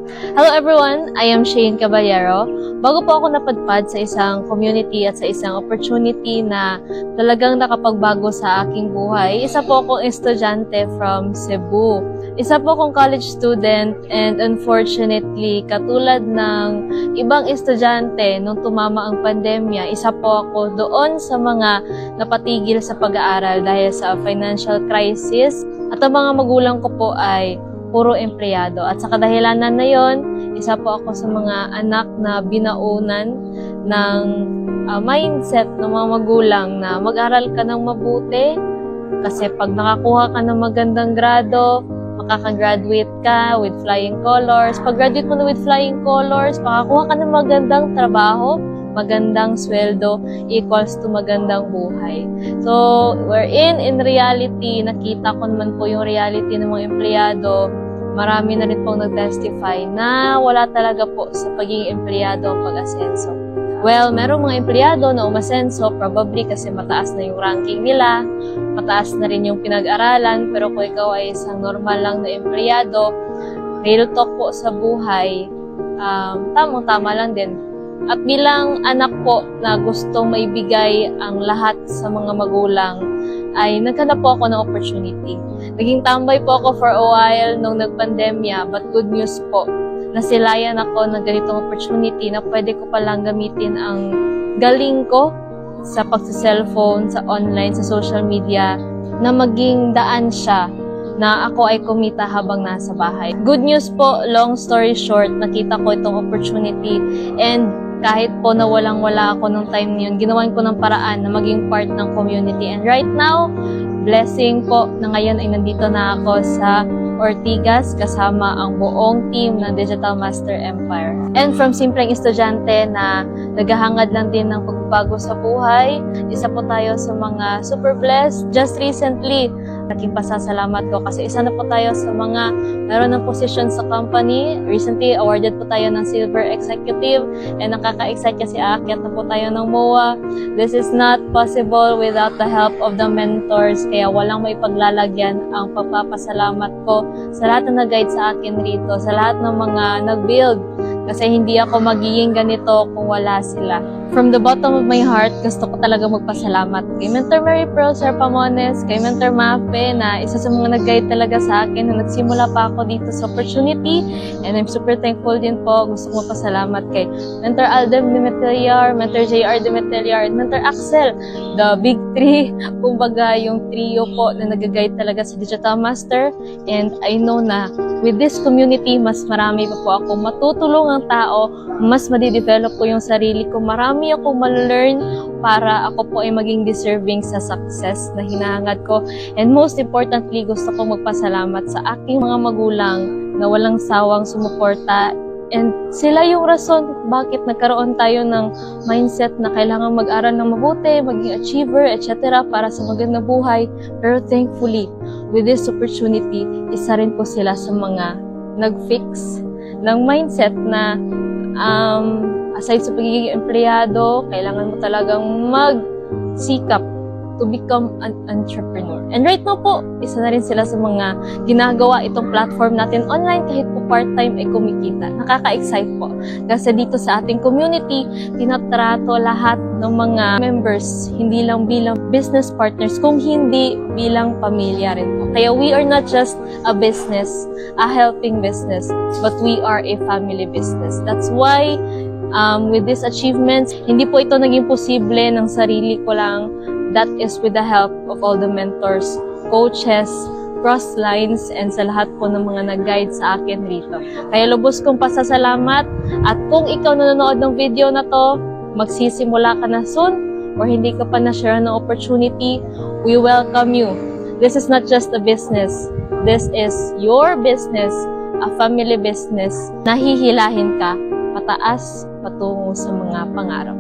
Hello everyone, I am Shane Caballero. Bago po ako napadpad sa isang community at sa isang opportunity na talagang nakapagbago sa aking buhay, isa po akong estudyante from Cebu. Isa po akong college student and unfortunately, katulad ng ibang estudyante nung tumama ang pandemya, isa po ako doon sa mga napatigil sa pag-aaral dahil sa financial crisis at ang mga magulang ko po ay puro empleyado. At sa kadahilanan na yon, isa po ako sa mga anak na binaunan ng mindset ng mga magulang na mag-aral ka ng mabuti kasi pag nakakuha ka ng magandang grado, makakagraduate ka with flying colors. Pag graduate mo na with flying colors, makakuha ka ng magandang trabaho, magandang sweldo equals to magandang buhay. So, in reality, nakita ko naman po yung reality ng mga empleyado. Marami na rin pong nag-testify na wala talaga po sa pagiging empleyado ang pag-asenso. Well, merong mga empleyado na umasenso, probably kasi mataas na yung ranking nila, mataas na rin yung pinag-aralan, pero kung ikaw ay isang normal lang na empleyado, real talk po sa buhay, tamang-tama lang din. At bilang anak po na gustong maibigay ang lahat sa mga magulang, ay naghanap po ako ng opportunity. Naging tambay po ako for a while nung nagpandemya, but good news po, nasilayan ako ng ganitong opportunity na pwede ko palang gamitin ang galing ko sa pagsa-cellphone, sa online, sa social media, na maging daan siya na ako ay kumita habang nasa bahay. Good news po, long story short, nakita ko itong opportunity and kahit po na walang-wala ako nung time niyon, ginawan ko ng paraan na maging part ng community. And right now, blessing po na ngayon ay nandito na ako sa Ortigas kasama ang buong team ng Digital Master Empire. And from simpleng estudyante na naghahangad lang din ng pagbabago sa buhay, isa po tayo sa mga super blessed. Just recently, naging pasasalamat ko kasi isa na po tayo sa mga meron ng position sa company. Recently, awarded po tayo ng Silver Executive and nakaka-excite kasi aakyat na po tayo ng MOA. This is not possible without the help of the mentors, kaya walang may paglalagyan ang pagpapasalamat ko sa lahat na nag-guide sa akin rito, sa lahat ng mga nag-build, kasi hindi ako magiging ganito kung wala sila. From the bottom of my heart, gusto ko talaga magpasalamat kay Mentor Mary Pearl Sir Pamones, kay Mentor Mafe na isa sa mga nag-guide talaga sa akin na nagsimula pa ako dito sa opportunity, and I'm super thankful din po. Gusto ko magpasalamat kay Mentor Aldem Demeteliar, Mentor JR Demeteliar, and Mentor Axel, the big three, kumbaga yung trio po na nag-guide talaga sa Digital Master. And I know na with this community, mas marami pa po ako matutulungang tao, mas madidevelop ko yung sarili ko, marami akong ma-learn para ako po ay maging deserving sa success na hinahangad ko. And most importantly, gusto ko magpasalamat sa aking mga magulang na walang sawang sumuporta. And sila yung rason bakit nagkaroon tayo ng mindset na kailangan mag-aral ng mabuti, maging achiever, etc. para sa magandang buhay. Pero thankfully, with this opportunity, isa rin po sila sa mga nag-fix ng mindset na aside sa pagiging empleyado, kailangan mo talagang magsikap to become an entrepreneur. And right now po, isa na rin sila sa mga ginagawa itong platform natin online kahit po part-time ay kumikita. Nakaka-excite po. Kasi dito sa ating community, tinatrato lahat ng mga members, hindi lang bilang business partners, kung hindi bilang pamilya rin po. Kaya we are not just a business, a helping business, but we are a family business. That's why with these achievements, hindi po ito naging posible ng sarili ko lang. That is with the help of all the mentors, coaches, crosslines, and sa lahat po ng mga nag-guide sa akin rito. Kaya lubos kong pasasalamat, at kung ikaw nanonood ng video na to, magsisimula ka na soon, or hindi ka pa na-share ng opportunity, we welcome you. This is not just a business. This is your business, a family business. Nahihilahin ka pataas patungo sa mga pangarap.